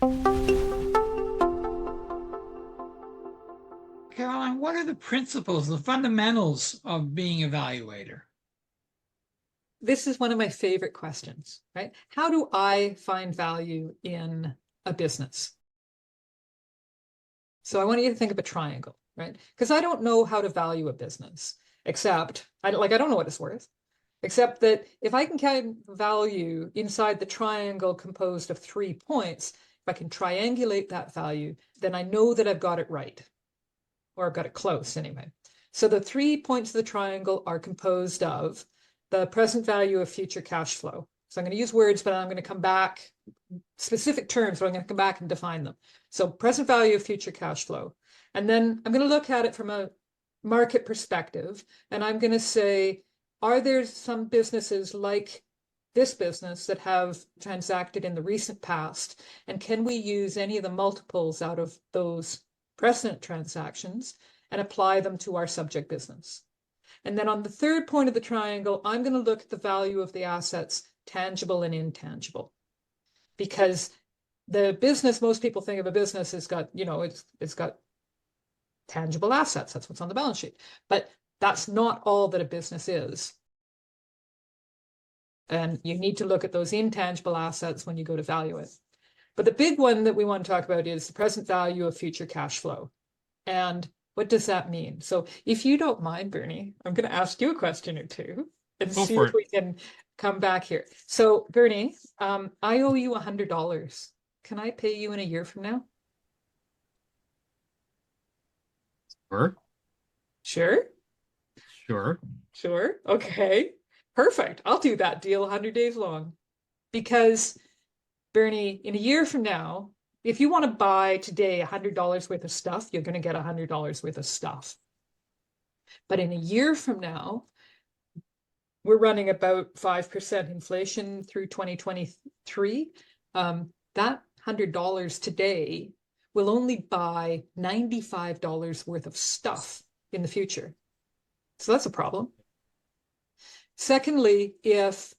Caroline, what are the principles, the fundamentals of being an evaluator? This is one of my favorite questions, right? How do I find value in a business? So I want you to think of a triangle, right? Because I don't know how to value a business, except I don't know what it's worth, except that if I can count value inside the triangle composed of 3 points, if I can triangulate that value, then I know that I've got it right, or I've got it close anyway. So the 3 points of the triangle are composed of the present value of future cash flow. So I'm going to use words, but I'm going to come back, specific terms, but I'm going to come back and define them. So present value of future cash flow. And then I'm going to look at it from a market perspective. And I'm going to say, are there some businesses like this business that have transacted in the recent past? And can we use any of the multiples out of those precedent transactions and apply them to our subject business? And then on the third point of the triangle, I'm going to look at the value of the assets, tangible and intangible. Because the business, most people think of a business has got, it's got tangible assets. That's what's on the balance sheet. But that's not all that a business is. And you need to look at those intangible assets when you go to value it. But the big one that we want to talk about is the present value of future cash flow. And what does that mean? So if you don't mind, Bernie, I'm going to ask you a question or two and see if we can come back here. So Bernie, I owe you $100. Can I pay you in a year from now? Sure. Sure? Sure. Sure. Okay. Perfect. I'll do that deal 100 days long. Because Bernie, in a year from now, if you want to buy today $100 worth of stuff, you're going to get $100 worth of stuff. But in a year from now, we're running about 5% inflation through 2023. That $100 today will only buy $95 worth of stuff in the future. So that's a problem. Secondly, if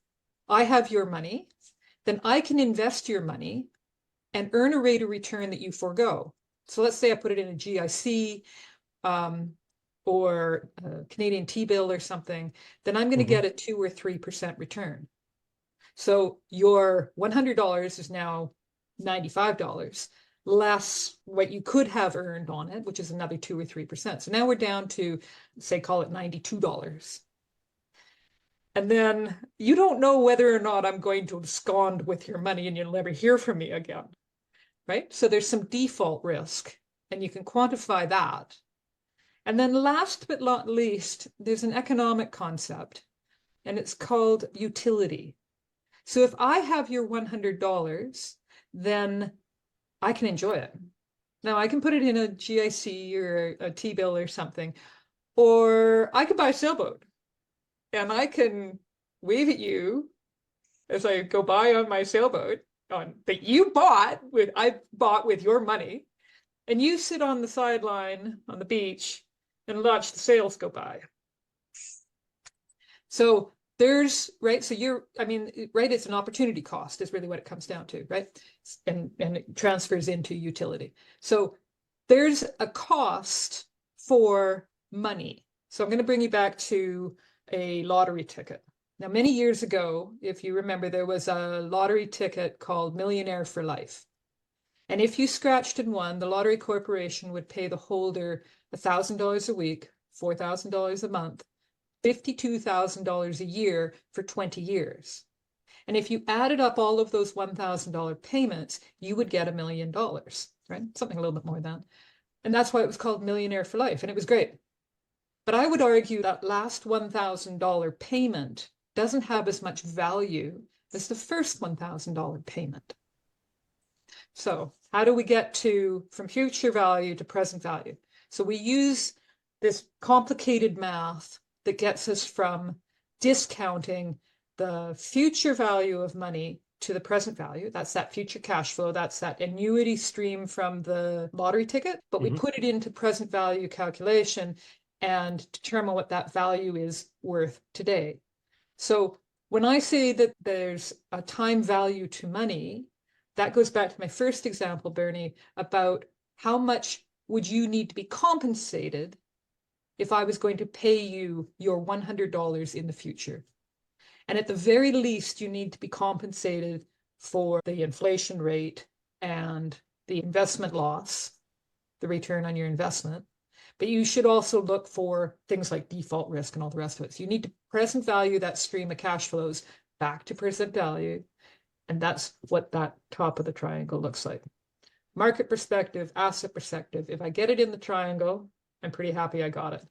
I have your money, then I can invest your money and earn a rate of return that you forego. So let's say I put it in a GIC or a Canadian T-bill or something, then I'm going to get a 2 or 3% return. So your $100 is now $95, less what you could have earned on it, which is another 2 or 3%. So now we're down to, say, call it $92. And then you don't know whether or not I'm going to abscond with your money and you'll never hear from me again, right? So there's some default risk, and you can quantify that. And then last but not least, there's an economic concept, and it's called utility. So if I have your $100, then I can enjoy it. Now I can put it in a GIC or a T-bill or something, or I could buy a sailboat and I can wave at you as I go by on my sailboat that I bought with your money, and you sit on the sideline on the beach and watch the sails go by. So there's, right, so it's an opportunity cost is really what it comes down to, right? And it transfers into utility. So there's a cost for money. So I'm going to bring you back to a lottery ticket. Now, many years ago, if you remember, there was a lottery ticket called Millionaire for Life. And if you scratched and won, the lottery corporation would pay the holder $1,000 a week, $4,000 a month, $52,000 a year for 20 years. And if you added up all of those $1,000 payments, you would get $1 million, right? Something a little bit more than that. And that's why it was called Millionaire for Life. And it was great. But I would argue that last $1,000 payment doesn't have as much value as the first $1,000 payment. So how do we get from future value to present value? So we use this complicated math that gets us from discounting the future value of money to the present value. That's that future cash flow. That's that annuity stream from the lottery ticket. But we put it into present value calculation and determine what that value is worth today. So when I say that there's a time value to money, that goes back to my first example, Bernie, about how much would you need to be compensated if I was going to pay you your $100 in the future. And at the very least, you need to be compensated for the inflation rate and the investment loss, the return on your investment. But you should also look for things like default risk and all the rest of it. So you need to present value that stream of cash flows back to present value. And that's what that top of the triangle looks like. Market perspective, asset perspective. If I get it in the triangle, I'm pretty happy I got it.